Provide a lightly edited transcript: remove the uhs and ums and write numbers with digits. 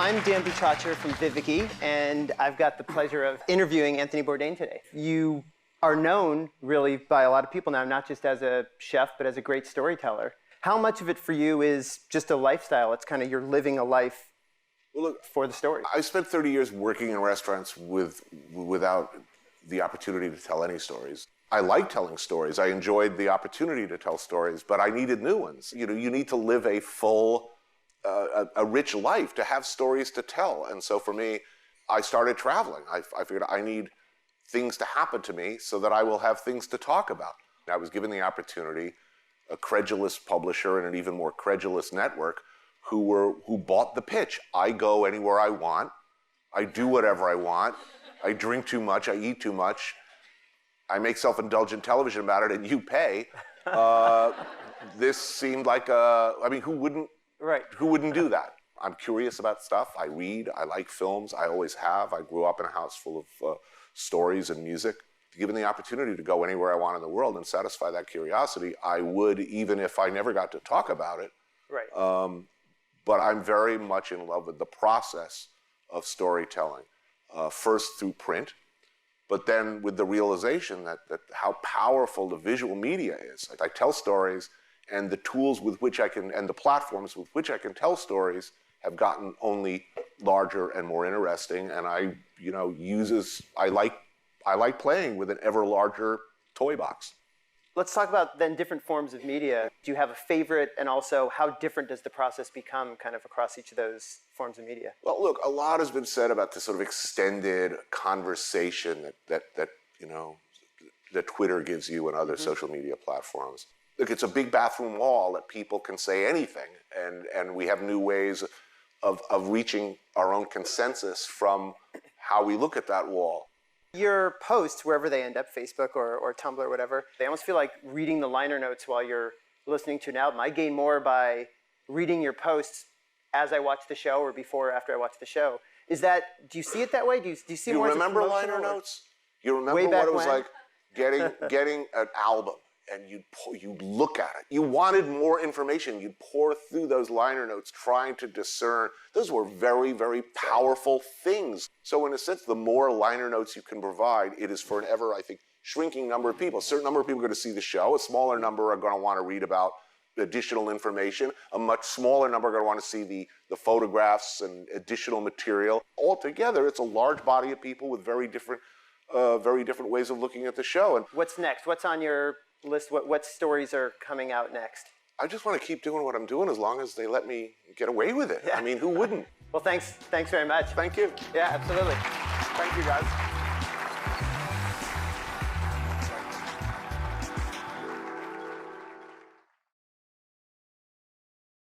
I'm Dan Buczaczer from Viviki, and I've got the pleasure of interviewing Anthony Bourdain today. You are known, really, by a lot of people now, not just as a chef, but as a great storyteller. How much of it for you is just a lifestyle? It's kind of you're living a life for the story. I spent 30 years working in restaurants without the opportunity to tell any stories. I like telling stories. I enjoyed the opportunity to tell stories, but I needed new ones. You know, you need to live a full, a rich life to have stories to tell. And so for me, I started traveling. I figured I need things to happen to me so that I will have things to talk about. I was given the opportunity, a credulous publisher and an even more credulous network who bought the pitch. I go anywhere I want. I do whatever I want. I drink too much. I eat too much. I make self-indulgent television about it, and you pay. This seemed like who wouldn't do that? I'm curious about stuff. I read. I like films. I always have. I grew up in a house full of stories and music. Given the opportunity to go anywhere I want in the world and satisfy that curiosity, I would, even if I never got to talk about it. Right. But I'm very much in love with the process of storytelling, first through print, but then with the realization that how powerful the visual media is. I tell stories, and the tools with which and the platforms with which I can tell stories have gotten only larger and more interesting. And I like playing with an ever larger toy box. Let's talk about then different forms of media. Do you have a favorite, and also how different does the process become kind of across each of those forms of media? Well, look, a lot has been said about this sort of extended conversation that Twitter gives you and other social media platforms. Look, it's a big bathroom wall that people can say anything, and we have new ways of reaching our own consensus from how we look at that wall. Your posts, wherever they end up, Facebook or Tumblr or whatever, they almost feel like reading the liner notes while you're listening to an album. I gain more by reading your posts as I watch the show or before or after I watch the show. Do you see it that way? Do you see more as a remember liner notes? You remember what it was like getting an album and you'd look at it. You wanted more information. You'd pour through those liner notes trying to discern. Those were very, very powerful things. So in a sense, the more liner notes you can provide, it is for an ever, I think, shrinking number of people. A certain number of people are going to see the show. A smaller number are going to want to read about additional information. A much smaller number are going to want to see the photographs and additional material. Altogether, it's a large body of people with very different ways of looking at the show. And what's next? What's on your list? What stories are coming out next? I just want to keep doing what I'm doing as long as they let me get away with it. Yeah. I mean, who wouldn't? Well, thanks very much. Thank you. Yeah, absolutely. Thank you, guys.